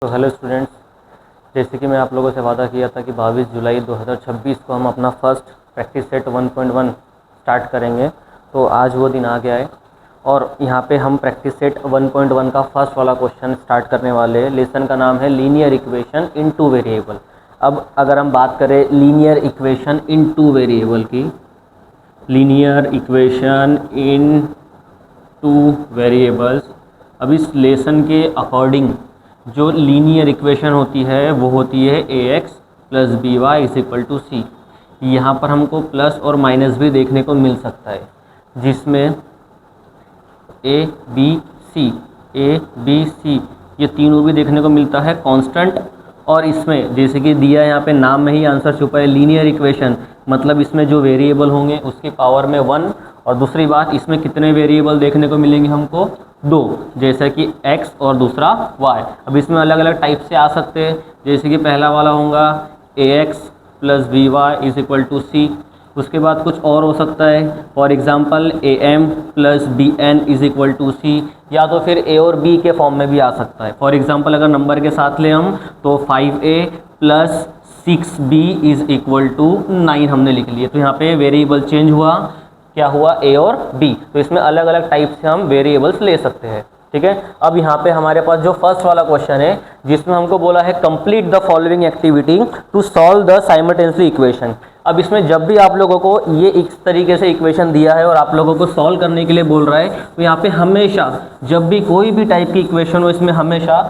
तो hello students, जैसे कि मैं आप लोगों से वादा किया था कि 22 जुलाई 2026 को हम अपना फर्स्ट प्रैक्टिस सेट 1.1 स्टार्ट करेंगे। तो आज वो दिन आ गया है और यहाँ पे हम प्रैक्टिस सेट 1.1 का फर्स्ट वाला क्वेश्चन स्टार्ट करने वाले हैं। लेसन का नाम है linear equation in two variable. अब अगर हम बात करें linear equation in two variable की, linear equation in two variables, अब इस लेसन के अकॉर्डिंग जो लीनियर इक्वेशन होती है वो होती है ax plus B Y is equal to C. यहाँ पर हमको प्लस और माइनस भी देखने को मिल सकता है, जिसमें ए बी सी ये तीनों भी देखने को मिलता है कांस्टेंट। और इसमें जैसे कि दिया है यहाँ पे नाम में ही आंसर छुपा है लीनियर इक्वेशन, मतलब इसमें जो वेरिएबल होंगे उसकी पावर में 1। और दूसरी बात, इसमें कितने वेरिएबल देखने को मिलेंगे हमको? 2, जैसा कि x और दूसरा y। अब इसमें अलग अलग टाइप से आ सकते हैं, जैसे कि पहला वाला होगा ax plus B Y is equal to C. उसके बाद कुछ और हो सकता है, for example am plus B N is equal to C, या तो फिर a और b के फॉर्म में भी आ सकता है। फॉर एग्जांपल अगर नंबर के साथ ले हम तो 5a plus 6b is equal to 9 हमने लिख लिए। तो यहाँ पे वेरिएबल चेंज हुआ, क्या हुआ? a और b। तो इसमें अलग अलग टाइप से हम वेरिएबल्स ले सकते हैं, ठीक है। अब यहाँ पे हमारे पास जो फर्स्ट वाला क्वेश्चन है जिसमें हमको बोला है complete the following activity to solve the simultaneously equation. अब इसमें जब भी आप लोगों को ये इस तरीके से इक्वेशन दिया है और आप लोगों को सॉल्व करने के लिए बोल रहा है, तो यहाँ पे हमेशा जब भी कोई भी टाइप की इक्वेशन हो, इसमें हमेशा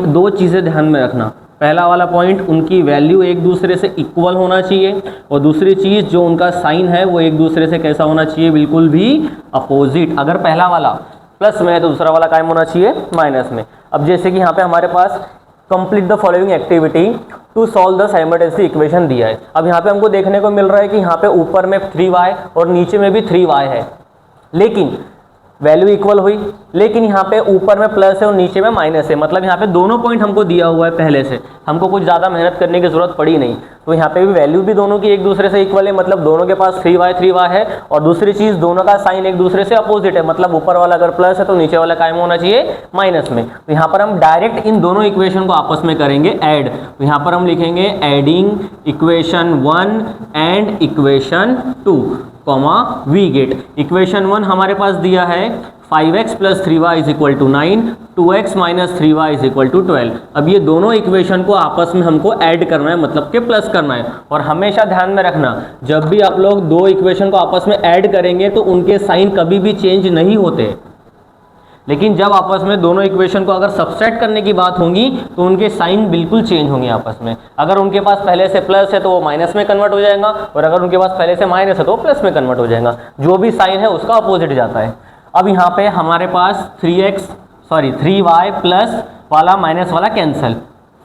दो चीज़ें ध्यान में रखना। पहला वाला पॉइंट, उनकी वैल्यू एक दूसरे से इक्वल होना चाहिए, और दूसरी चीज़ जो उनका साइन है वो एक दूसरे से कैसा होना चाहिए? बिल्कुल भी अपोजिट। अगर पहला वाला प्लस में है तो दूसरा वाला कायम होना चाहिए माइनस में। अब जैसे कि यहाँ पे हमारे पास complete the following activity to solve the simultaneously equation दिया है। अब यहाँ पे हमको देखने को मिल रहा है कि यहाँ पे ऊपर में 3y और नीचे में भी 3y है, लेकिन वैल्यू इक्वल हुई, लेकिन यहाँ पे ऊपर में प्लस है और नीचे में माइनस है। मतलब यहाँ पे दोनों पॉइंट हमको दिया हुआ है पहले से, हमको कुछ ज़्यादा मेहनत करने की जरूरत पड़ी नहीं। तो यहाँ पे भी वैल्यू भी दोनों की एक दूसरे से इक्वल है, मतलब दोनों के पास 3y है। और दूसरी चीज़, दोनों का साइन एक दूसरे से अपोजिट है, मतलब ऊपर वाला अगर प्लस है तो नीचे वाला कायम होना चाहिए माइनस में। तो यहाँ पर हम डायरेक्ट इन दोनों इक्वेशन को आपस में करेंगे ऐड। तो यहाँ पर हम लिखेंगे adding equation 1 and equation 2 comma we get. Equation 1 हमारे पास दिया है 5x plus 3y is equal to 9, 2x minus 3y is equal to 12। अब ये दोनों इक्वेशन को आपस में हमको ऐड करना है, मतलब कि प्लस करना है। और हमेशा ध्यान में रखना, जब भी आप लोग दो इक्वेशन को आपस में ऐड करेंगे तो उनके साइन कभी भी चेंज नहीं होते, लेकिन जब आपस में दोनों इक्वेशन को अगर सबट्रैक्ट करने की बात होगी तो उनके साइन बिल्कुल चेंज होंगे आपस में। अगर उनके पास पहले से प्लस है तो वो माइनस में कन्वर्ट हो जाएगा, और अगर उनके पास पहले से माइनस है तो वो प्लस में कन्वर्ट हो जाएगा। जो भी साइन है उसका अपोजिट जाता है। अब यहाँ पे हमारे पास 3y प्लस वाला माइनस वाला कैंसिल,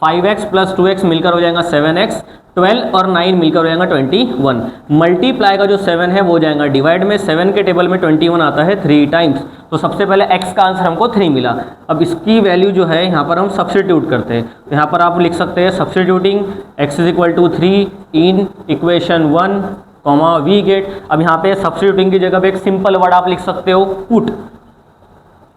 5x प्लस 2x मिलकर हो जाएगा 7x, 12 और 9 मिलकर हो जाएगा 21। मल्टीप्लाई का जो 7 है वो जाएगा डिवाइड में। 7 के टेबल में 21 आता है 3 टाइम्स, तो सबसे पहले x का आंसर हमको 3 मिला। अब इसकी वैल्यू जो है यहाँ पर हम सब्स्टिट्यूट करते हैं, तो यहाँ पर आप लिख सकते हैं substituting x is equal to 3 in equation 1 comma we get. अब यहाँ पे सब्स्टिट्यूटिंग की जगह पे एक सिंपल वर्ड आप लिख सकते हो पुट,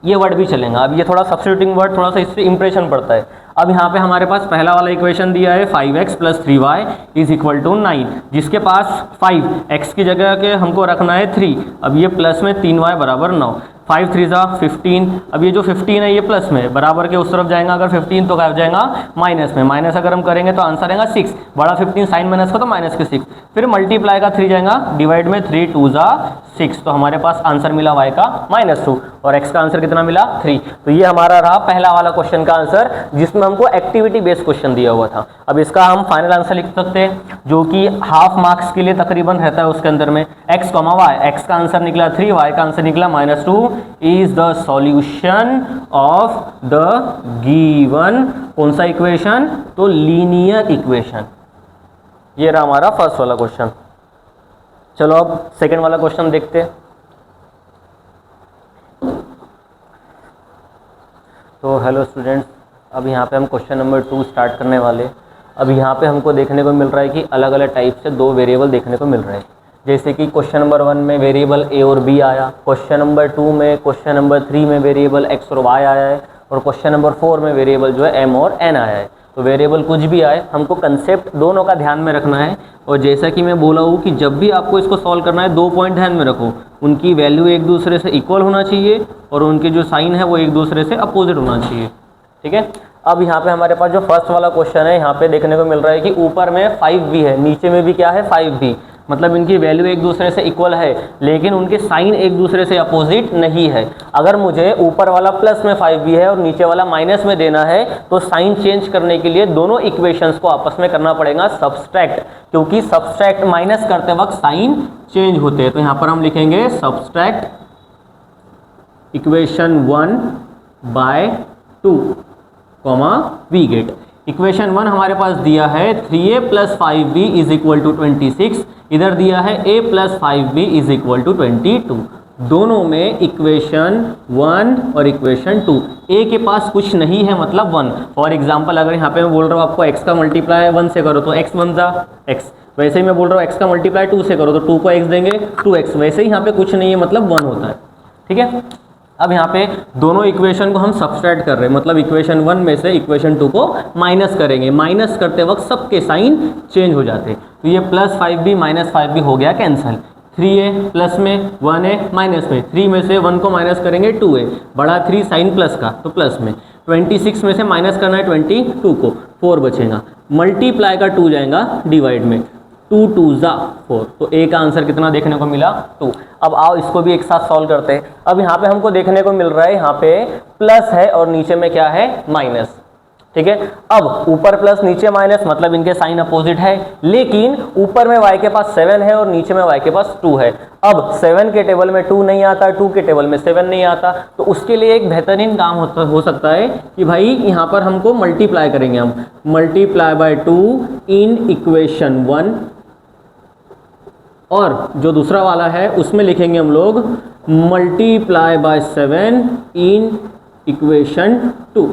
ये वर्ड भी चलेगा। अब ये थोड़ा सब्स्टिट्यूटिंग वर्ड थोड़ा सा इससे इंप्रेशन पड़ता है। अब यहाँ पे हमारे पास पहला वाला इक्वेशन दिया है 5x plus 3y is equal to 9, जिसके पास 5x की जगह के हमको रखना है 3। अब ये प्लस में 3y बराबर 9, 5 3 जा 15। अब ये जो 15 है ये प्लस में बराबर के उस तरफ जाएगा, अगर 15 तो क्या हो जाएगा माइनस में। माइनस अगर हम करेंगे तो आंसर आएगा 6, बड़ा 15 साइन माइनस का तो माइनस के 6। फिर मल्टीप्लाई का 3 जाएगा डिवाइड में, 3 2 जा 6, तो हमारे पास आंसर मिला y का -2 और x का आंसर कितना मिला 3। तो ये हमारा रहा पहला वाला क्वेश्चन का आंसर, जिसमें हमको एक्टिविटी बेस्ड क्वेश्चन दिया हुआ था। अब इसका हम फाइनल आंसर लिख सकते हैं, जो कि हाफ मार्क्स के लिए तकरीबन रहता है उसके अंदर में x, y। x का आंसर निकला 3, y का आंसर निकला -2 is the solution of the given कौन सा इक्वेशन? तो लीनियर इक्वेशन। ये रहा हमारा फर्स्ट वाला क्वेश्चन। चलो अब सेकेंड वाला क्वेश्चन देखते हैं। तो हेलो स्टूडेंट्स, अब यहाँ पे हम क्वेश्चन नंबर 2 स्टार्ट करने वाले। अब यहाँ पे हमको देखने को मिल रहा है कि अलग अलग टाइप से दो वेरिएबल देखने को मिल रहे हैं। जैसे कि क्वेश्चन नंबर 1 में वेरिएबल a और b आया, क्वेश्चन नंबर 2 में, क्वेश्चन नंबर 3 में वेरिएबल x और y आया है, और क्वेश्चन नंबर 4 में वेरिएबल जो है m और n आया है। तो वेरिएबल कुछ भी आए, हमको कंसेप्ट दोनों का ध्यान में रखना है। और जैसा कि मैं बोला हूँ कि जब भी आपको इसको सॉल्व करना है 2 पॉइंट ध्यान में रखो, उनकी वैल्यू एक दूसरे से इक्वल होना चाहिए और उनके जो साइन है वो एक दूसरे से अपोजिट होना चाहिए। ठीक है, अब यहाँ पे हमारे पास जो फर्स्ट वाला क्वेश्चन है, यहाँ पे देखने को मिल रहा है कि ऊपर में 5b है, नीचे में भी क्या है 5b, मतलब इनकी वैल्यू एक दूसरे से इक्वल है लेकिन उनके साइन एक दूसरे से अपोजिट नहीं है। अगर मुझे ऊपर वाला प्लस में 5b है और नीचे वाला माइनस में देना है तो साइन चेंज करने के लिए दोनों इक्वेशंस को आपस में करना पड़ेगा सब्सट्रैक्ट, क्योंकि सब्सट्रैक्ट माइनस करते वक्त साइन चेंज होते हैं। तो यहाँ पर हम लिखेंगे subtract equation 1/2 we get. Equation 1 हमारे पास दिया है 3a + 5b = 26, इधर दिया है a + 5b = 22। दोनों में इक्वेशन 1 और इक्वेशन 2, a के पास कुछ नहीं है मतलब 1। फॉर एग्जांपल अगर यहाँ पे मैं बोल रहा हूँ आपको x का मल्टीप्लाई 1 से करो तो x बन जा x, वैसे ही मैं बोल रहा हूँ x का मल्टीप्लाई 2 से करो तो 2 को x देंगे 2x, वैसे ही यहाँ पे कुछ नहीं है मतलब 1 होता है। ठीक है, अब यहाँ पे दोनों इक्वेशन को हम सब्सट्रैक्ट कर रहे हैं, मतलब इक्वेशन 1 में से इक्वेशन 2 को माइनस करेंगे। माइनस करते वक्त सबके साइन चेंज हो जाते हैं। तो ये +5b - 5b हो गया कैंसिल। 3a प्लस में 1a माइनस में, 3 में से 1 को माइनस करेंगे 2a, बड़ा 3 साइन प्लस का तो प्लस में, 26 में से माइनस करना है 22 को, 4 बचेगा, मल्टीप्लाई का 2 जाएगा डिवाइड में, 2 2 = 4। तो a का आंसर कितना देखने को मिला 2। अब आओ इसको भी एक साथ सॉल्व करते हैं। अब यहाँ पे हमको देखने को मिल रहा है यहाँ पे प्लस है और नीचे में क्या है माइनस। ठीक है, अब ऊपर प्लस नीचे माइनस मतलब इनके साइन अपोजिट है, लेकिन ऊपर में y के पास 7 है और नीचे में y के पास 2 है। अब 7 के टेबल में 2 नहीं आता, 2 के टेबल में 7 नहीं आता, तो उसके लिए एक बेहतरीन काम हो सकता है कि भाई यहाँ पर हमको मल्टीप्लाई करेंगे, हम मल्टीप्लाई बाय 2 इन इक्वेशन 1, और जो दूसरा वाला है उसमें लिखेंगे हम लोग multiply by 7 in equation 2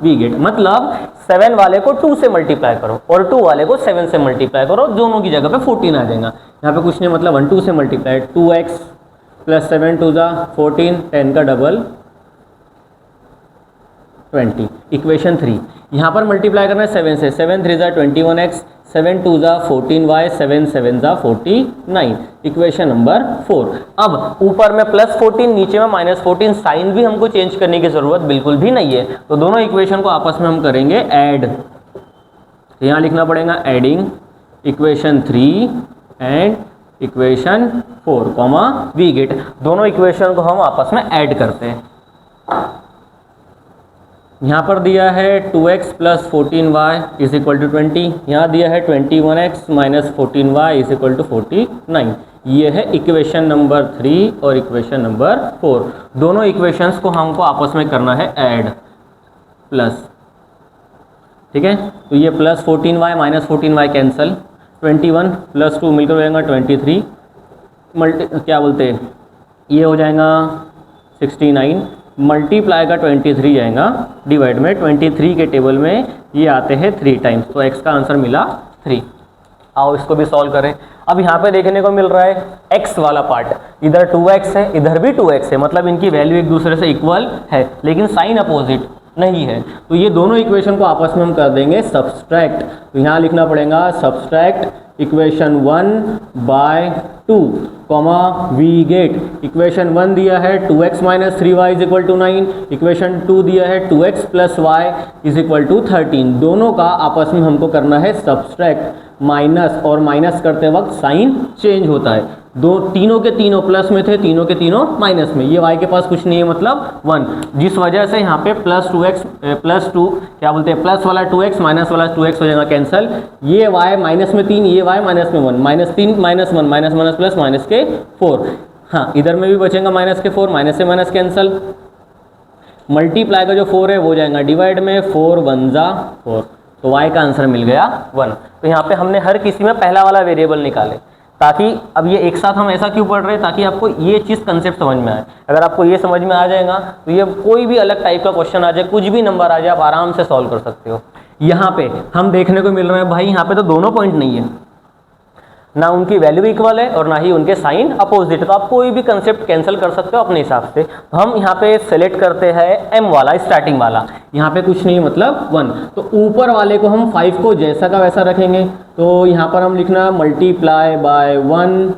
we get. मतलब 7 वाले को 2 से मल्टीप्लाई करो और 2 वाले को 7 से मल्टीप्लाई करो, दोनों की जगह पे 14 आ जाएगा। यहाँ पे कुछ नहीं मतलब 1 2 से मल्टीप्लाई, 2x + 7 2 = 14, 10 का डबल 20। इक्वेशन 3 यहाँ पर मल्टीप्लाई करना है 7 से, 7 3 = 21x, 7 2 = 14y, 7 7 = 49। Equation number 4। अब ऊपर में +14 नीचे में -14, साइन भी हमको चेंज करने की जरूरत बिल्कुल भी नहीं है। तो दोनों इक्वेशन को आपस में हम करेंगे ऐड। तो यहाँ लिखना पड़ेगा adding equation 3 and equation 4 we get. दोनों इक्वेशन को हम आपस में ऐड करते हैं। यहाँ पर दिया है 2x + 14y = 20, यहाँ दिया है 21x - 14y = 49। ये है इक्वेशन नंबर 3 और इक्वेशन नंबर 4। दोनों इक्वेशंस को हमको आपस में करना है ऐड प्लस। ठीक है, तो ये +14y - 14y कैंसल, 21 + 2 मिलकर हो जाएगा 23, क्या बोलते हैं ये हो जाएगा 69, मल्टीप्लाई का 23 जाएगा डिवाइड में, 23 के टेबल में ये आते हैं 3 टाइम्स, तो x का आंसर मिला 3। आओ इसको भी सॉल्व करें। अब यहाँ पे देखने को मिल रहा है x वाला पार्ट, इधर 2x है इधर भी 2x है, मतलब इनकी वैल्यू एक दूसरे से इक्वल है लेकिन साइन अपोजिट नहीं है। तो ये दोनों इक्वेशन को आपस में हम कर देंगे सब्सट्रैक्ट। तो यहाँ लिखना पड़ेगा subtract equation 1/2 we get. Equation 1 दिया है 2x - 3y = 9, इक्वेशन 2 दिया है 2x + y = 13। दोनों का आपस में हमको करना है सब्सट्रैक्ट, माइनस, और माइनस करते वक्त साइन चेंज होता है। तीनों के तीनों प्लस में थे, तीनों के तीनों माइनस में, ये y के पास कुछ नहीं है मतलब 1, जिस वजह से यहाँ पे +2 क्या बोलते हैं प्लस वाला 2x माइनस वाला 2x हो जाएगा कैंसिल, ये y माइनस में 3, ये y माइनस में 1, -3 -1 माइनस माइनस प्लस माइनस के 4। हाँ, इधर में भी बचेगा माइनस के 4, माइनस से माइनस कैंसिल, मल्टीप्लाई का जो 4 है वो जाएगा डिवाइड में, 4 1 = 4, तो y का आंसर मिल गया 1। तो यहाँ पे हमने हर किसी में पहला वाला वेरिएबल निकाले, ताकि अब ये एक साथ हम ऐसा क्यों पढ़ रहे हैं, ताकि आपको ये चीज़ कंसेप्ट समझ में आए। अगर आपको ये समझ में आ जाएगा तो ये कोई भी अलग टाइप का क्वेश्चन आ जाए, कुछ भी नंबर आ जाए, आप आराम से सॉल्व कर सकते हो। यहाँ पे हम देखने को मिल रहा है भाई यहाँ पे तो दोनों पॉइंट नहीं है, ना उनकी वैल्यू इक्वल है और ना ही उनके साइन अपोजिट है। तो आप कोई भी कंसेप्ट कैंसिल कर सकते हो अपने हिसाब से। तो हम यहाँ पे सेलेक्ट करते हैं m वाला, स्टार्टिंग वाला, यहाँ पे कुछ नहीं मतलब 1। तो ऊपर वाले को हम 5 को जैसा का वैसा रखेंगे। तो यहाँ पर हम लिखना multiply by 1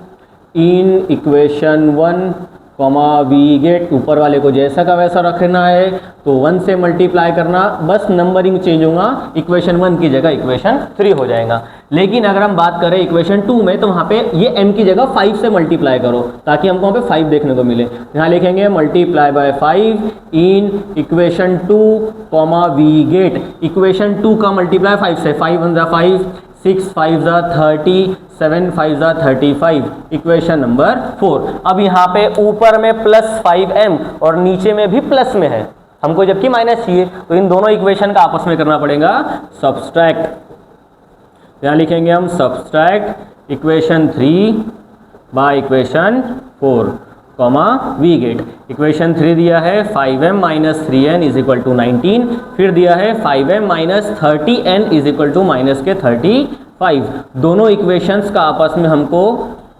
in equation 1 comma we get, ऊपर वाले को जैसा का वैसा रखना है तो 1 से मल्टीप्लाई करना, बस नंबरिंग चेंज होगा, इक्वेशन 1 की जगह इक्वेशन 3 हो जाएगा। लेकिन अगर हम बात करें इक्वेशन 2 में, तो वहाँ पे ये m की जगह 5 से मल्टीप्लाई करो ताकि हमको वहाँ पे 5 देखने को मिले। यहाँ लिखेंगे multiply by 5 in equation 2 comma we get, equation 2 का मल्टीप्लाई 5 से, 5 1 जा 5, 6 5 जा 30, 7 5 जा 35, इक्वेशन नंबर 4। अब यहाँ पे ऊपर में प्लस 5m और नीचे में भी प्लस में है, हमको जबकि माइनस चाहिए, तो इन दोनों इक्वेशन का आपस में करना पड़ेगा सब्सट्रैक्ट। यहाँ लिखेंगे हम subtract equation 3 by equation 4 comma we get. Equation 3 दिया है 5m minus 3n is equal to 19, फिर दिया है 5m minus 30n is equal to minus के 35। दोनों इक्वेशंस का आपस में हमको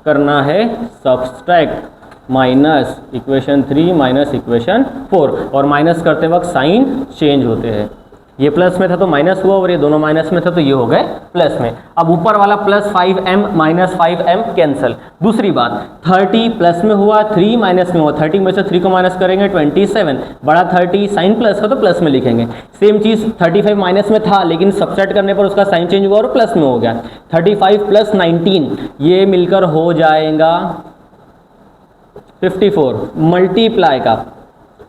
करना है subtract, minus equation 3 minus equation 4, और माइनस करते वक्त साइन चेंज होते हैं। ये प्लस में था तो माइनस हुआ और ये दोनों माइनस में था तो ये हो गए प्लस में। अब ऊपर वाला plus 5m minus 5m cancel. दूसरी बात 30 प्लस में हुआ, 3 माइनस में हुआ, 30 में से 3 को माइनस करेंगे 27, बड़ा 30 साइन प्लस का तो प्लस में लिखेंगे। सेम चीज़ 35 माइनस में था लेकिन सब्सट्रैक्ट करने पर उसका साइन चेंज हुआ और प्लस में हो गया। 35 प्लस 19 ये मिलकर हो जाएगा 54, मल्टीप्लाई का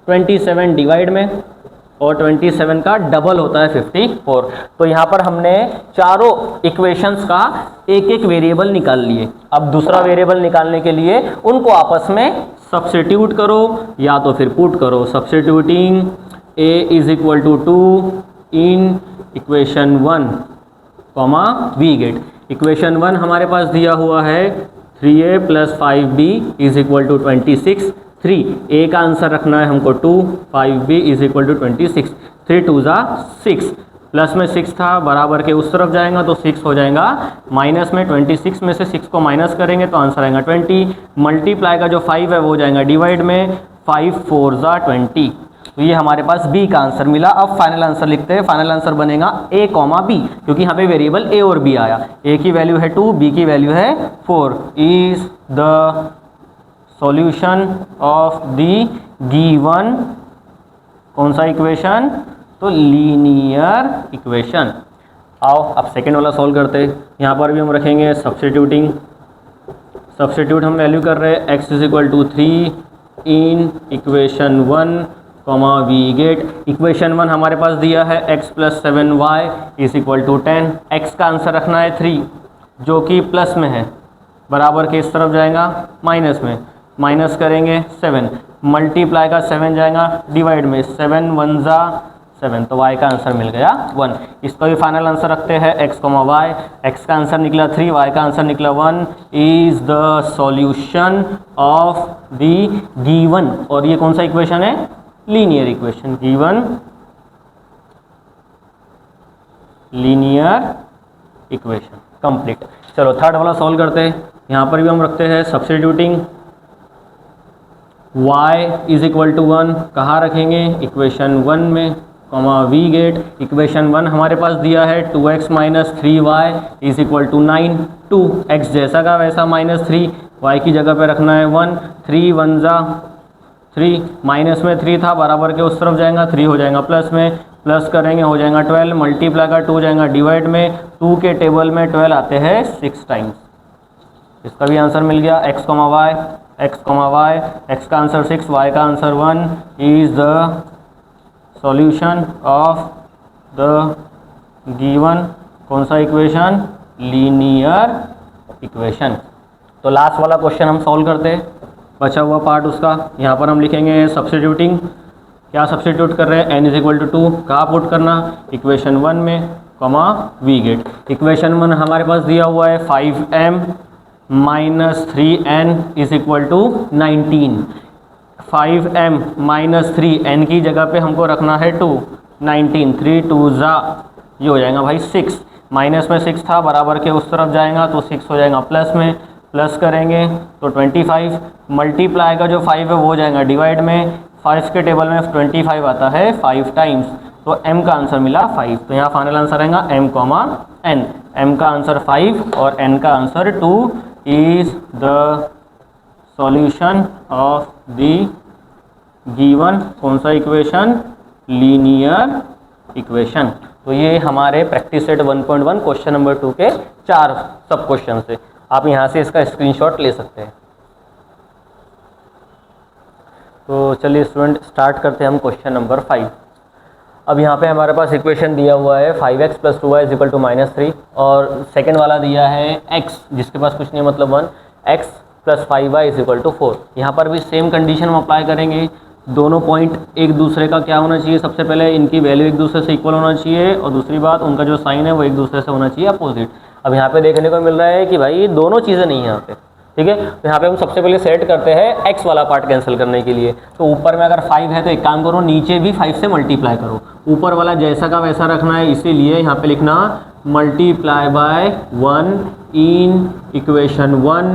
27 डिवाइड में, और 27 का डबल होता है 54। तो यहाँ पर हमने चारों इक्वेशंस का एक एक वेरिएबल निकाल लिए। अब दूसरा वेरिएबल निकालने के लिए उनको आपस में सब्स्टिट्यूट करो या तो फिर पुट करो। Substituting a is equal to 2 in equation 1 comma we get. Equation 1 हमारे पास दिया हुआ है 3a plus 5b is equal to 26। 3 a का आंसर रखना है हमको 2, 5b इज इक्वल टू 26, 3 2 जा 6, प्लस में 6 था बराबर के उस तरफ जाएगा तो 6 हो जाएगा, माइनस में 26 में से 6 को माइनस करेंगे तो आंसर आएगा 20, मल्टीप्लाई का जो 5 है वो हो जाएगा डिवाइड में, 5 4 जा 20। तो ये हमारे पास b का आंसर मिला। अब फाइनल आंसर लिखते हैं। फाइनल आंसर बनेगा a कॉमा b, क्योंकि यहाँ पे वेरिएबल a और b आया। a की वैल्यू है 2, b की वैल्यू है 4। Is the solution of the given कौन सा इक्वेशन, तो लीनियर इक्वेशन। आओ अब सेकेंड वाला सॉल्व करते हैं। यहाँ पर भी हम रखेंगे सब्स्टिट्यूटिंग। सब्स्टिट्यूट हम वैल्यू कर रहे हैं x is equal to 3 in equation 1 comma we get. Equation 1 हमारे पास दिया है x plus 7y is equal to 10। x का आंसर रखना है 3 जो कि प्लस में है, बराबर के इस तरफ जाएगा माइनस में, माइनस करेंगे 7, मल्टीप्लाई का 7 जाएगा डिवाइड में, 7 1 जा 7, तो y का आंसर मिल गया 1। इसका भी फाइनल आंसर रखते हैं x, y। x का आंसर निकला 3, y का आंसर निकला 1। Is the solution of the given, और ये कौन सा इक्वेशन है, linear equation, given linear equation complete. चलो थर्ड वाला सॉल्व करते हैं। यहाँ पर भी हम रखते हैं substituting y is equal to 1, कहाँ रखेंगे, इक्वेशन 1 में कॉमा वी गेट। इक्वेशन 1 हमारे पास दिया है 2x minus 3y is equal to 9, 2x जैसा का वैसा माइनस 3, y की जगह पे रखना है 1, 3 1 जा 3, माइनस में 3 था बराबर के उस तरफ जाएगा, 3 हो जाएगा प्लस में, प्लस करेंगे हो जाएगा 12, मल्टीप्लाई का 2 जाएगा डिवाइड में, 2 के टेबल में 12 आते हैं 6 टाइम्स। इसका भी आंसर मिल गया x, y, x, y, x का आंसर 6, y का answer 1। Is the solution of the given कौन सा इक्वेशन, लीनियर इक्वेशन। तो लास्ट वाला क्वेश्चन हम सॉल्व करते हैं, बचा हुआ पार्ट उसका। यहाँ पर हम लिखेंगे सब्स्टिट्यूटिंग। क्या सब्स्टिट्यूट कर रहे हैं, n इज इक्वल टू 2, कहाँ पुट करना, इक्वेशन 1 में कॉमा वी गेट। इक्वेशन 1 हमारे पास दिया हुआ है 5m minus 3n is equal to 19। 5m minus 3n की जगह पे हमको रखना है 2, 19, 3 2 जा, ये हो जाएगा भाई 6। माइनस में 6 था, बराबर के उस तरफ जाएगा तो 6 हो जाएगा प्लस में, प्लस करेंगे तो 25, मल्टीप्लाई का जो 5 है वो हो जाएगा डिवाइड में, 5 के टेबल में 25 आता है 5 टाइम्स, तो m का आंसर मिला 5। तो यहाँ फाइनल आंसर आएगा m, n, m का आंसर 5 और n का answer 2 is the solution of the given कौन सा इक्वेशन, लीनियर इक्वेशन। तो ये हमारे प्रैक्टिस सेट 1.1 क्वेश्चन नंबर 2 के 4 सब क्वेश्चन से, आप यहाँ से इसका स्क्रीनशॉट ले सकते हैं। तो चलिए स्टूडेंट स्टार्ट करते हैं हम क्वेश्चन नंबर 5। अब यहाँ पे हमारे पास इक्वेशन दिया हुआ है 5x + 2y = -3 और सेकंड वाला दिया है x जिसके पास कुछ नहीं मतलब 1, x + 5y = 4। यहाँ पर भी सेम कंडीशन हम अप्लाई करेंगे, दोनों पॉइंट एक दूसरे का क्या होना चाहिए, सबसे पहले इनकी वैल्यू एक दूसरे से इक्वल होना चाहिए और दूसरी बात उनका जो साइन है वो एक दूसरे से होना चाहिए अपोजिट। अब यहाँ पे देखने को मिल रहा है कि भाई दोनों चीज़ें नहीं है यहाँ पे, ठीक है। तो यहाँ पे हम सबसे पहले सेट करते हैं x वाला पार्ट कैंसिल करने के लिए। तो ऊपर में अगर 5 है तो एक काम करो, नीचे भी 5 से मल्टीप्लाई करो, ऊपर वाला जैसा का वैसा रखना है, इसीलिए यहाँ पे लिखना multiply by 1 in equation 1,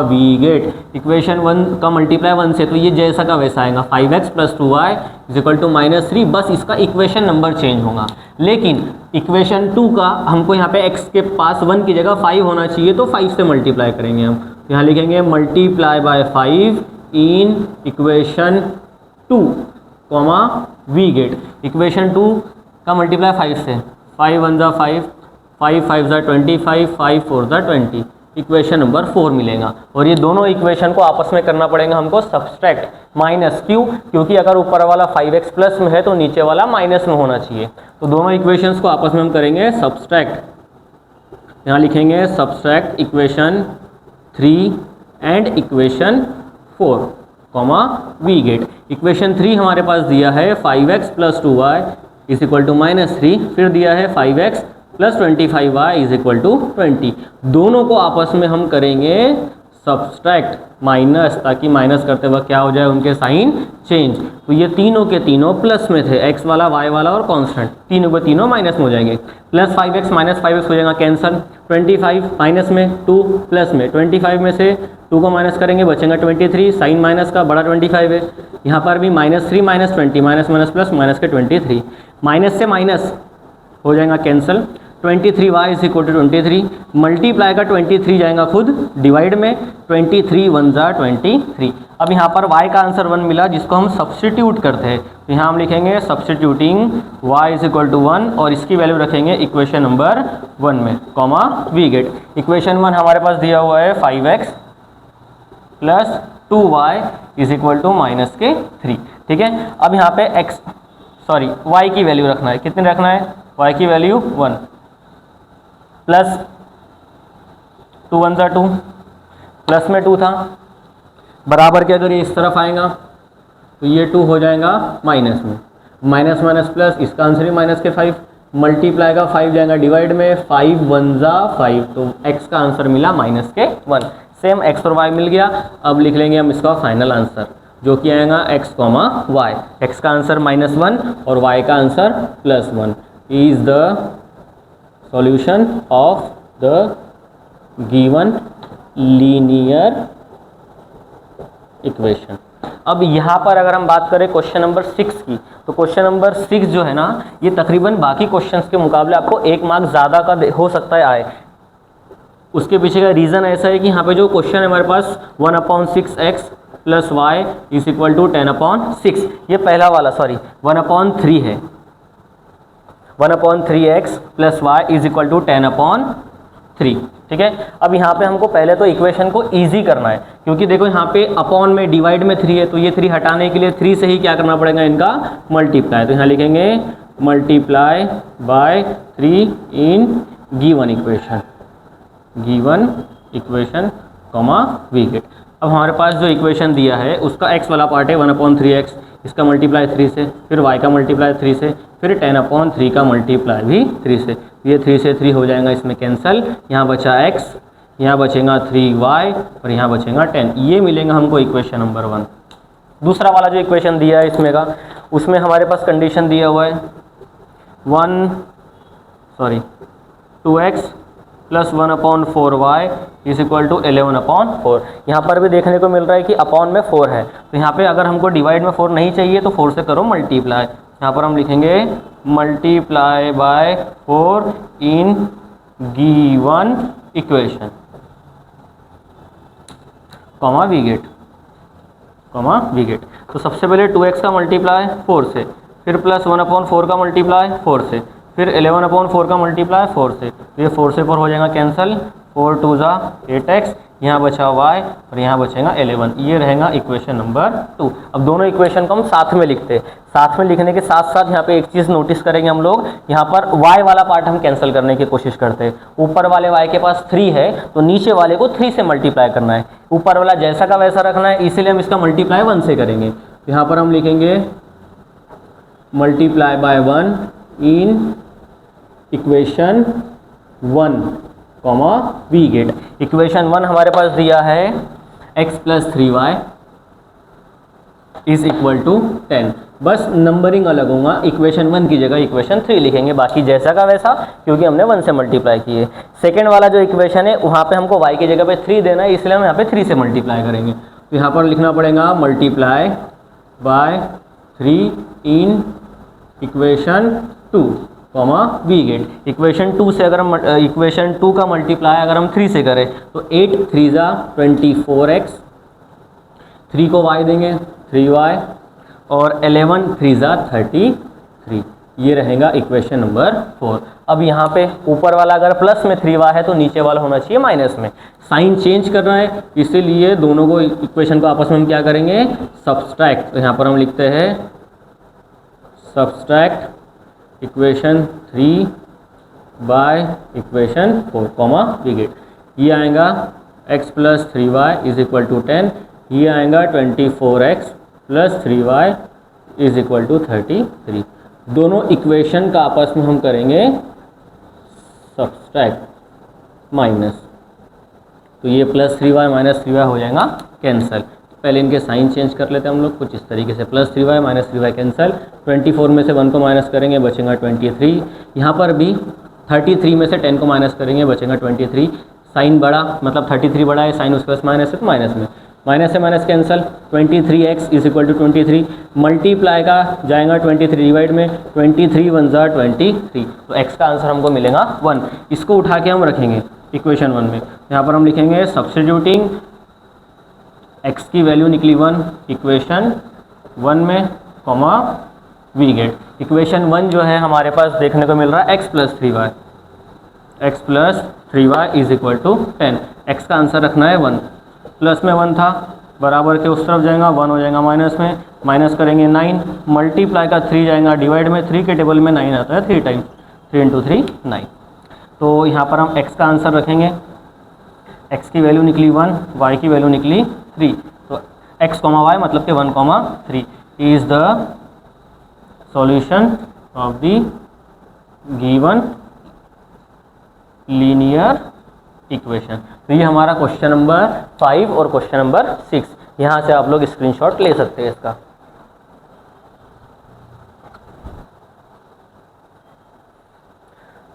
we get equation 1 का मल्टीप्लाई 1 से, तो ये जैसा का वैसा आएगा 5x + 2y = -3, बस इसका इक्वेशन नंबर चेंज होगा। लेकिन इक्वेशन 2 का हमको यहाँ पे x के पास 1 की जगह 5 होना चाहिए, तो 5 से मल्टीप्लाई करेंगे हम। यहाँ लिखेंगे multiply by 5 in equation 2, we get equation 2 का मल्टीप्लाई 5 से, 5 1 = 5, 5 5 = 25, 5 4 = 20, इक्वेशन नंबर 4 मिलेगा। और ये दोनों इक्वेशन को आपस में करना पड़ेगा हमको सब्सट्रैक्ट, माइनस, क्यों, क्योंकि अगर ऊपर वाला 5x प्लस में है तो नीचे वाला माइनस में होना चाहिए। तो दोनों इक्वेशंस को आपस में हम करेंगे सब्सट्रैक्ट, यहाँ लिखेंगे subtract equation 3 and equation 4, we get equation 3 हमारे पास दिया है 5x + 2y = -3, फिर दिया है 5x + 25y = 20। दोनों को आपस में हम करेंगे सब्सट्रैक्ट, माइनस, ताकि माइनस करते वक्त क्या हो जाए, उनके साइन चेंज। तो ये तीनों के तीनों प्लस में थे, x वाला, y वाला और कांस्टेंट, तीनों के तीनों माइनस में हो जाएंगे। प्लस 5x - 5x हो जाएगा कैंसल, 25 माइनस में, 2 प्लस में, 25 में से 2 को माइनस करेंगे बचेगा 23, साइन माइनस का बड़ा 25 है। यहाँ पर भी -3 - 20, माइनस माइनस प्लस, माइनस के 23, माइनस से माइनस हो जाएगा कैंसल, 23y = 23, मल्टीप्लाई का 23 जाएगा खुद डिवाइड में, 23 1 = 23। अब यहाँ पर y का आंसर 1 मिला जिसको हम सब्स्टिट्यूट करते हैं, तो यहाँ हम लिखेंगे सब्स्टिट्यूटिंग y = 1 और इसकी वैल्यू रखेंगे इक्वेशन नंबर 1 में, वी गेट इक्वेशन 1 हमारे पास दिया हुआ है 5x + 2y = -3, ठीक है। अब यहाँ पे y की वैल्यू रखना है, कितनी रखना है, y की वैल्यू 1, प्लस 2 1 = 2, प्लस में 2 था, बराबर के अगर ये इस तरफ आएगा तो ये 2 हो जाएगा माइनस में, माइनस माइनस प्लस, इसका आंसर ही -5, मल्टीप्लाई का 5 जाएगा डिवाइड में, 5 1 = 5, तो x का आंसर मिला -1। सेम x और y मिल गया। अब लिख लेंगे हम इसका फाइनल आंसर जो कि आएगा x, y, x का आंसर -1 और y का answer +1 is the solution of the given linear equation. अब यहाँ पर अगर हम बात करें क्वेश्चन नंबर 6 की, तो क्वेश्चन नंबर 6 जो है ना, ये तकरीबन बाकी क्वेश्चंस के मुकाबले आपको 1 मार्क ज़्यादा का हो सकता है आए। उसके पीछे का रीज़न ऐसा है कि यहाँ पे जो क्वेश्चन है हमारे पास 1/6x + y = 10/6, ये पहला वाला 1/3 है, 1/3x + y = 10/3, ठीक है। अब यहाँ पे हमको पहले तो इक्वेशन को इजी करना है, क्योंकि देखो यहाँ पे अपॉन में डिवाइड में 3 है, तो ये 3 हटाने के लिए 3 से ही क्या करना पड़ेगा, इनका मल्टीप्लाई। तो यहाँ लिखेंगे multiply by 3 in given equation, we get. अब हमारे पास जो इक्वेशन दिया है उसका x वाला पार्ट है 1/3x, इसका मल्टीप्लाई 3 से, फिर y का मल्टीप्लाई 3 से, फिर 10/3 का मल्टीप्लाई भी 3 से, ये 3 से 3 हो जाएगा इसमें कैंसिल, यहाँ बचा x, यहाँ बचेगा 3y और यहाँ बचेगा 10, ये मिलेगा हमको इक्वेशन नंबर 1। दूसरा वाला जो इक्वेशन दिया है इसमें का, उसमें हमारे पास कंडीशन दिया हुआ है 2x plus 1/4y is equal to 11/4। यहाँ पर भी देखने को मिल रहा है कि अपॉन में 4 है, तो यहाँ पे अगर हमको डिवाइड में 4 नहीं चाहिए तो 4 से करो मल्टीप्लाई। यहाँ पर हम लिखेंगे multiply by 4 in given equation, comma we get. तो सबसे पहले 2x का मल्टीप्लाई 4 से, फिर प्लस 1/4 का मल्टीप्लाई 4 से, फिर 11/4 का मल्टीप्लाई 4 से, तो ये 4 से 4 हो जाएगा कैंसिल, 4 2 ज़ा 8x, यहाँ बचा y और यहाँ बचेगा 11। ये रहेगा इक्वेशन नंबर 2। अब दोनों इक्वेशन को हम साथ में लिखते हैं। साथ में लिखने के साथ साथ यहाँ पे एक चीज़ नोटिस करेंगे हम लोग, यहाँ पर y वाला पार्ट हम कैंसिल करने की कोशिश करते हैं। ऊपर वाले y के पास 3 है तो नीचे वाले को 3 से मल्टीप्लाई करना है, ऊपर वाला जैसा का वैसा रखना है, इसीलिए हम इसका मल्टीप्लाई 1 से करेंगे। तो यहाँ पर हम लिखेंगे multiply by 1 in equation 1 comma we get. Equation 1 हमारे पास दिया है x plus 3y is equal to 10। बस नंबरिंग अलग होगा, इक्वेशन 1 की जगह इक्वेशन 3 लिखेंगे, बाकी जैसा का वैसा, क्योंकि हमने 1 से मल्टीप्लाई किए। सेकेंड वाला जो इक्वेशन है वहाँ पे हमको y की जगह पे 3 देना है, इसलिए हम यहाँ पे 3 से मल्टीप्लाई करेंगे। तो यहाँ पर लिखना पड़ेगा multiply by 3 in equation 2 comma we get. Equation 2 से अगर हम इक्वेशन 2 का मल्टीप्लाई अगर हम 3 से करें तो 8 3 ज़ा 24x, 3 को y देंगे 3y, और 11 3 ज़ा 33। ये रहेगा इक्वेशन नंबर 4। अब यहाँ पे ऊपर वाला अगर प्लस में 3y है तो नीचे वाला होना चाहिए माइनस में। साइन चेंज करना है, इसीलिए दोनों को इक्वेशन को आपस में हम क्या करेंगे, सब्सट्रैक्ट। तो यहाँ पर हम लिखते हैं subtract equation 3 by equation 4 comma we get. ये आएगा x plus 3y is equal to 10, ये आएगा 24x plus 3y is equal to 33। दोनों इक्वेशन का आपस में हम करेंगे सब्सट्रैक्ट माइनस, तो ये प्लस 3y माइनस 3y हो जाएगा कैंसिल। पहले इनके साइन चेंज कर लेते हैं हम लोग कुछ इस तरीके से, plus 3y minus 3y cancel, 24 में से 1 को माइनस करेंगे बचेगा 23। यहाँ पर भी 33 में से 10 को माइनस करेंगे बचेगा 23। साइन बड़ा मतलब 33 बड़ा है, साइन उसके पास माइनस है तो माइनस में, माइनस से minus cancel, 23x is equal to 23। Multiply का जाएगा 23 डिवाइड में, 23 1 ज़ा 23, तो x का आंसर हमको मिलेगा 1। इसको उठा के हम रखेंगे इक्वेशन 1 में। यहाँ पर हम लिखेंगे सब्स्टिट्यूटिंग x की वैल्यू निकली 1 इक्वेशन 1 में कॉमा वी गेट। इक्वेशन 1 जो है हमारे पास देखने को मिल रहा है x plus 3y is equal to 10। x का आंसर रखना है 1, प्लस में 1 था, बराबर के उस तरफ जाएगा 1 हो जाएगा माइनस में, माइनस करेंगे 9, मल्टीप्लाई का 3 जाएगा डिवाइड में, 3 के टेबल में 9 आता है 3 टाइम्स, 3 इंटू 3 9। तो यहाँ पर हम x का आंसर रखेंगे, x की वैल्यू निकली 1, y की वैल्यू निकली 3, तो x कॉमा y मतलब कि 1 comma 3 is the solution of the given linear equation. तो ये हमारा क्वेश्चन नंबर 5 और क्वेश्चन नंबर 6, यहाँ से आप लोग स्क्रीनशॉट ले सकते हैं इसका।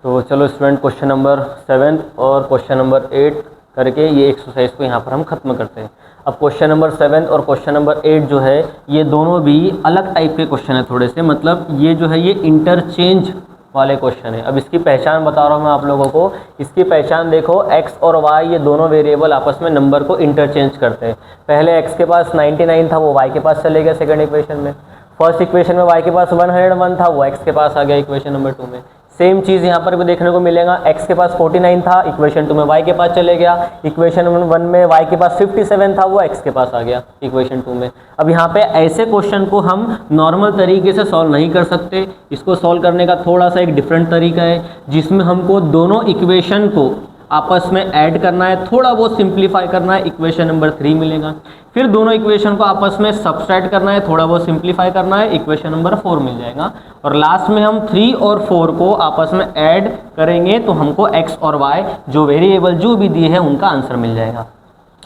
तो चलो स्टूडेंट क्वेश्चन नंबर 7 और क्वेश्चन नंबर 8 करके ये एक्सरसाइज को यहाँ पर हम ख़त्म करते हैं। अब क्वेश्चन नंबर 7 और क्वेश्चन नंबर 8 जो है ये दोनों भी अलग टाइप के क्वेश्चन है थोड़े से, मतलब ये जो है ये इंटरचेंज वाले क्वेश्चन है। अब इसकी पहचान बता रहा हूँ मैं आप लोगों को। इसकी पहचान देखो, x और y ये दोनों वेरिएबल आपस में नंबर को इंटरचेंज करते हैं। पहले x के पास 99 था, वो y के पास चले गया सेकंड इक्वेशन में। फर्स्ट इक्वेशन में y के पास 101 था, वो x के पास आ गया इक्वेशन नंबर 2 में। सेम चीज़ यहाँ पर भी देखने को मिलेगा, x के पास 49 था, इक्वेशन 2 में y के पास चले गया, इक्वेशन 1 में y के पास 57 था, वो x के पास आ गया इक्वेशन 2 में। अब यहाँ पे ऐसे क्वेश्चन को हम नॉर्मल तरीके से सॉल्व नहीं कर सकते, इसको सॉल्व करने का थोड़ा सा एक डिफरेंट तरीका है, जिसमें हमको दोनों इक्वेशन को आपस में ऐड करना है, थोड़ा बहुत सिंप्लीफाई करना है, इक्वेशन नंबर 3 मिलेगा। फिर दोनों इक्वेशन को आपस में सब्सट्रैक्ट करना है, थोड़ा बहुत सिंप्लीफाई करना है, इक्वेशन नंबर 4 मिल जाएगा। और लास्ट में हम 3 और 4 को आपस में ऐड करेंगे तो हमको x और y जो वेरिएबल जो भी दिए हैं उनका आंसर मिल जाएगा।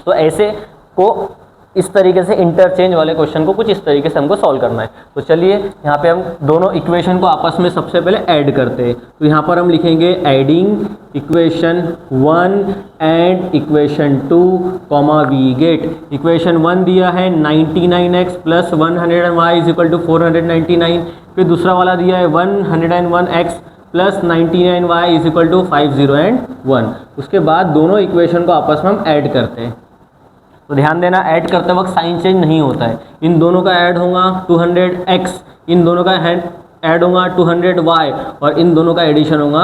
तो ऐसे को इस तरीके से इंटरचेंज वाले क्वेश्चन को कुछ इस तरीके से हमको सॉल्व करना है। तो चलिए यहाँ पे हम दोनों इक्वेशन को आपस में सबसे पहले ऐड करते हैं। तो यहाँ पर हम लिखेंगे adding equation 1 and equation 2 comma we get. Equation 1 दिया है 99x plus 100y is equal to 499। फिर दूसरा वाला दिया है 101x plus 99y is equal to 50 and 1। उसके बाद दोनों इक्वेशन को आपस में हम ऐड करते हैं। तो ध्यान देना, ऐड करते वक्त साइन चेंज नहीं होता है। इन दोनों का ऐड होगा 200x, इन दोनों का ऐड होगा 200y और इन दोनों का एडिशन होगा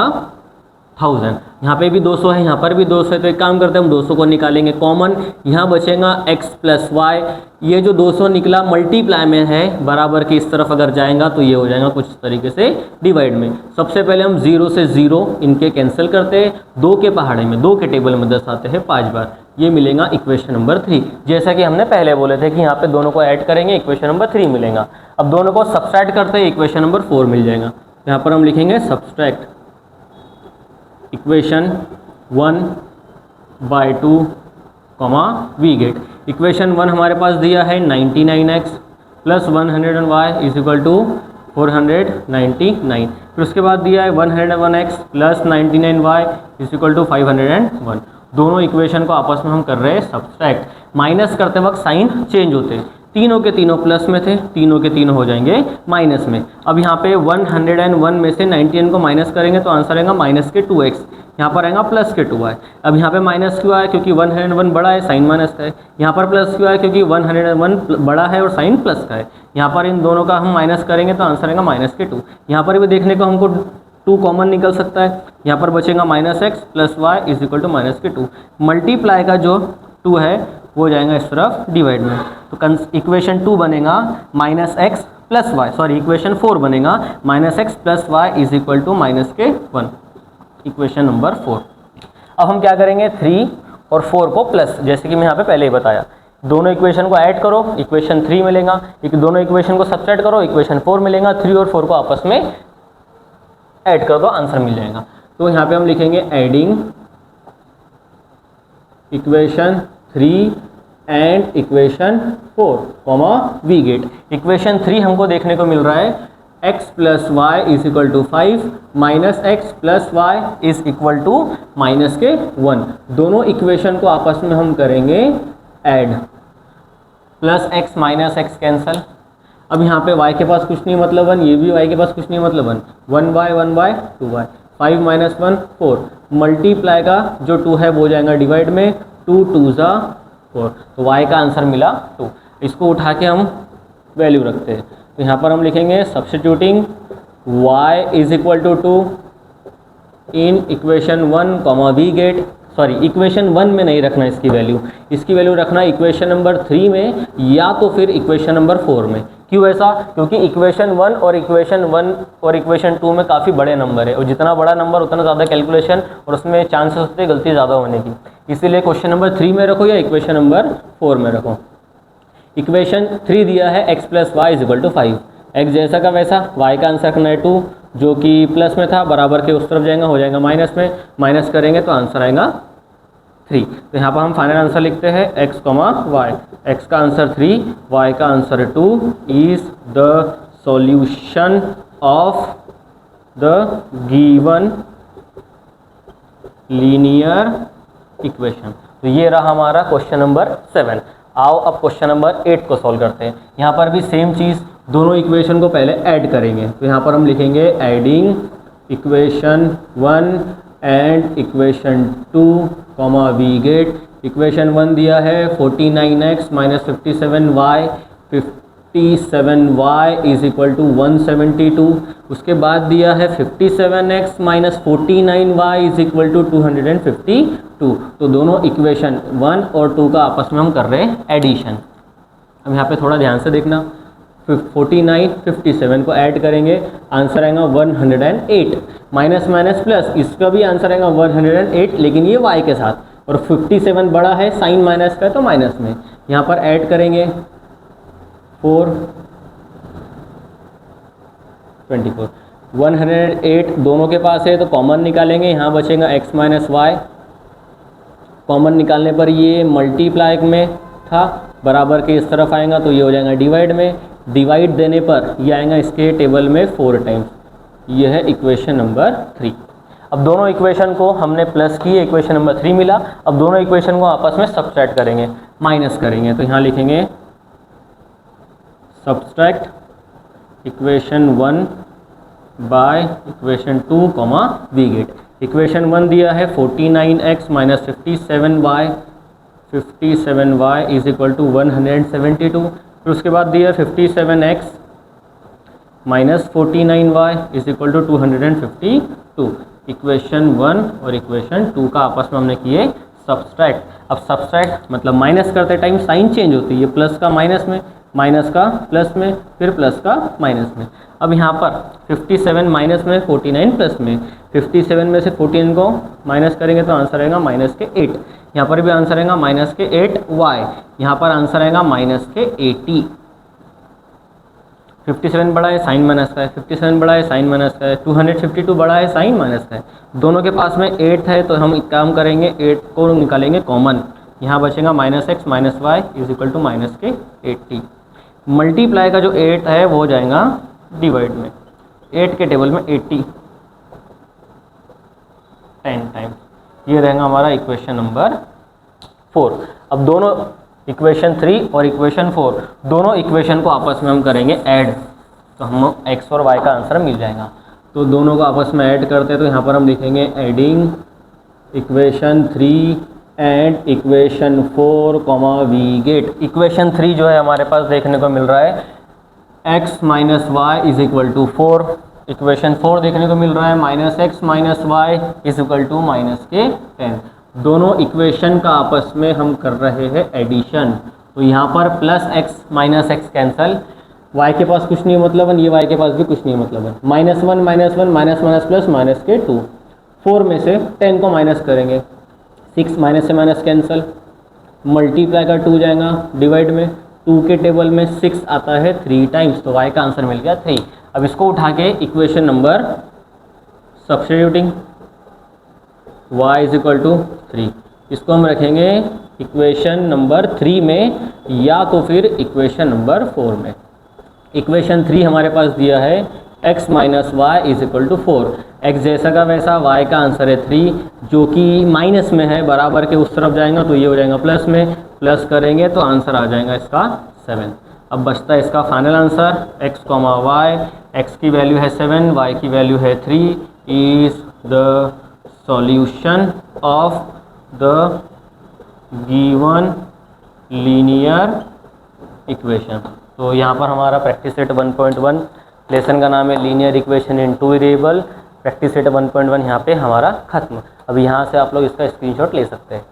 1000। यहाँ पे भी 200 है, यहाँ पर भी 200 है। तो एक काम करते हैं, हम 200 को निकालेंगे कॉमन, यहाँ बचेगा x प्लस वाई। ये जो 200 निकला मल्टीप्लाई में है, बराबर के इस तरफ अगर जाएगा तो ये हो जाएगा कुछ तरीके से डिवाइड में। सबसे पहले हम 0 से 0 इनके कैंसिल करते हैं, 2 के पहाड़े में 2 के टेबल में दर्शाते हैं 5 बार। ये मिलेगा इक्वेशन नंबर 3। जैसा कि हमने पहले बोले थे कि यहाँ पे दोनों को ऐड करेंगे, इक्वेशन नंबर 3 मिलेगा। अब दोनों को सब्सट्रैक्ट करते हैं, इक्वेशन नंबर 4 मिल जाएगा। यहाँ पर हम लिखेंगे subtract equation 1/2 comma we get. Equation 1 हमारे पास दिया है 99x plus 100y is equal to 499। फिर उसके बाद दिया है 101x plus 99y is equal to 501। दोनों इक्वेशन को आपस में हम कर रहे हैं सब्सट्रैक्ट। माइनस करते वक्त साइन चेंज होते, तीनों के तीनों प्लस में थे, तीनों के तीनों हो जाएंगे माइनस में। अब यहाँ पे 101 में से 99 को माइनस करेंगे तो आंसर आएगा माइनस के 2x, यहाँ पर आएगा प्लस के 2y। अब यहाँ पे माइनस क्यों आया, क्योंकि 101 बड़ा है, साइन माइनस का है। यहाँ पर प्लस क्यों आया, क्योंकि 101 बड़ा है और साइन प्लस का है। यहाँ पर इन दोनों का हम माइनस करेंगे तो आंसर आएगा माइनस के 2। यहाँ पर भी देखने को हमको 2 कॉमन निकल सकता है, यहाँ पर बचेगा minus x plus y is equal to minus के 2। मल्टीप्लाई का जो 2 है वो जाएगा इस तरफ डिवाइड में। तो इक्वेशन 2 बनेगा minus x plus y, sorry equation 4 बनेगा minus x plus y is equal to minus के 1, इक्वेशन नंबर 4। अब हम क्या करेंगे, 3 और 4 को प्लस, जैसे कि मैं यहाँ पे पहले ही बताया, दोनों इक्वेशन को ऐड करो, इक्वेशन 3 मिलेगा। दोनों इक्वेशन को सब्सट्रैक्ट करो, इक्वेशन 4 मिलेगा। 3 और 4 को आपस में ऐड कर दो, आंसर मिल जाएगा। तो यहाँ पे हम लिखेंगे adding equation 3 and equation 4 comma we get. Equation 3 हमको देखने को मिल रहा है x plus y is equal to 5 minus x plus y is equal to minus के 1। दोनों इक्वेशन को आपस में हम करेंगे add, plus x minus x cancel. अब यहाँ पे y के पास कुछ नहीं मतलब 1, ये भी y के पास कुछ नहीं मतलब 1 2y, 5 माइनस 1 4। मल्टीप्लाई का जो 2 है वो जाएगा डिवाइड में, 2 2 ज़ा 4, तो y का आंसर मिला 2। इसको उठा के हम वैल्यू रखते हैं। तो यहाँ पर हम लिखेंगे substituting y is equal to 2 in equation 1 comma we get, sorry equation 1 में नहीं रखना इसकी वैल्यू रखना इक्वेशन नंबर 3 में या तो फिर इक्वेशन नंबर 4 में। क्यों ऐसा, क्योंकि इक्वेशन 1 और इक्वेशन 2 में काफ़ी बड़े नंबर है, और जितना बड़ा नंबर उतना ज़्यादा कैलकुलेशन और उसमें चांसेस होते हैं गलती ज़्यादा होने की। इसीलिए क्वेश्चन नंबर 3 में रखो या इक्वेशन नंबर 4 में रखो। इक्वेशन 3 दिया है x plus y is equal to 5, x जैसा का वैसा, y का आंसर करना है 2 जो कि प्लस में था, बराबर के उस तरफ जाएगा, हो जाएगा माइनस में, माइनस करेंगे तो आंसर आएगा 3। तो यहाँ पर हम फाइनल आंसर लिखते हैं x कॉमा वाई, x का आंसर 3, y का answer 2 is the solution of the given linear equation. तो ये रहा हमारा क्वेश्चन नंबर 7। आओ अब क्वेश्चन नंबर 8 को सॉल्व करते हैं। यहाँ पर भी सेम चीज़, दोनों इक्वेशन को पहले ऐड करेंगे। तो यहाँ पर हम लिखेंगे adding equation 1 and equation 2 comma we get. Equation 1 दिया है 49x minus 57y, 57y is equal to 172। उसके बाद दिया है 57x minus 49y is equal to 252। तो दोनों इक्वेशन 1 और 2 का आपस में हम कर रहे हैं एडिशन। अब यहाँ पे थोड़ा ध्यान से देखना, 49 57 को ऐड करेंगे, आंसर आएगा 108, माइनस माइनस प्लस, इसका भी आंसर आएगा 108, लेकिन ये y के साथ, और 57 बड़ा है, साइन माइनस का है तो माइनस में। यहाँ पर ऐड करेंगे 4 24, 108 दोनों के पास है तो कॉमन निकालेंगे, यहाँ बचेगा x माइनस वाई। कॉमन निकालने पर ये मल्टीप्लाई में था, बराबर के इस तरफ आएगा तो ये हो जाएगा डिवाइड में, डिवाइड देने पर ये आएगा इसके टेबल में 4 टाइम्स। ये है इक्वेशन नंबर 3। अब दोनों इक्वेशन को हमने प्लस किए, इक्वेशन नंबर 3 मिला। अब दोनों इक्वेशन को आपस में सब्सट्रैक्ट करेंगे, माइनस करेंगे। तो यहाँ लिखेंगे subtract equation 1 by equation 2 comma we get. Equation 1 दिया है 49x minus 57y, 57y is equal to 172। फिर उसके बाद दिया 57x minus 49y is equal to 252। Equation 1 और इक्वेशन 2 का आपस में हमने किए सब्सट्रैक्ट। अब सब्सट्रैक्ट मतलब माइनस करते टाइम साइन चेंज होती है, प्लस का माइनस में, माइनस का प्लस में, फिर प्लस का माइनस में। अब यहाँ पर 57 माइनस में, 49 प्लस में। 57 में से 14 को माइनस करेंगे तो आंसर आएगा माइनस के 8। यहाँ पर भी आंसर आएगा माइनस के 8y। यहाँ पर आंसर आएगा माइनस के 80। 57 बड़ा है साइन माइनस का है, 57 बड़ा है साइन माइनस का है, 252 बड़ा है साइन माइनस का है। दोनों के पास में 8 है तो हम एक काम करेंगे, 8 को निकालेंगे कॉमन। यहाँ बचेगा minus x minus y is equal to minus के 80। मल्टीप्लाई का जो 8 है वो हो जाएगा डिवाइड में, 8 के टेबल में 80 10 टाइम्स। ये रहेगा हमारा इक्वेशन नंबर 4। अब दोनों इक्वेशन 3 और इक्वेशन 4 दोनों इक्वेशन को आपस में हम करेंगे ऐड, तो हम x और y का आंसर मिल जाएगा। तो दोनों को आपस में ऐड करते हैं तो यहाँ पर हम लिखेंगे adding equation 3 and equation 4 comma we get. Equation 3 जो है हमारे पास देखने को मिल रहा है x minus y is equal to 4। Equation 4 देखने को मिल रहा है minus x minus y is equal to minus के 10। दोनों इक्वेशन का आपस में हम कर रहे हैं एडिशन। तो यहाँ पर plus x minus x cancel, y के पास कुछ नहीं मतलब है, ये y के पास भी कुछ नहीं मतलब है। Minus one minus minus plus minus के 2। 4 में से 10 को माइनस करेंगे, 6 माइनस से माइनस कैंसल, मल्टीप्लाई का 2 जाएगा डिवाइड में, 2 के टेबल में 6 आता है 3 टाइम्स, तो y का आंसर मिल गया 3। अब इसको उठा के equation number substituting y is equal to 3, इसको हम रखेंगे इक्वेशन नंबर 3 में या तो फिर इक्वेशन नंबर 4 में। इक्वेशन 3 हमारे पास दिया है x minus y is equal to 4। x जैसा का वैसा, y का आंसर है 3 जो कि माइनस में है, बराबर के उस तरफ जाएगा तो ये हो जाएगा प्लस में, प्लस करेंगे तो आंसर आ जाएगा इसका 7। अब बचता है इसका final answer x comma y, x की वैल्यू है 7, y की वैल्यू है 3 is the solution of the given linear equation. तो यहाँ पर हमारा प्रैक्टिस सेट 1.1 लेसन का नाम है लीनियर इक्वेशन इन 2 वेरिएबल। प्रैक्टिस सेट 1.1 यहाँ पे हमारा खत्म। अब यहाँ से आप लोग इसका स्क्रीनशॉट ले सकते हैं।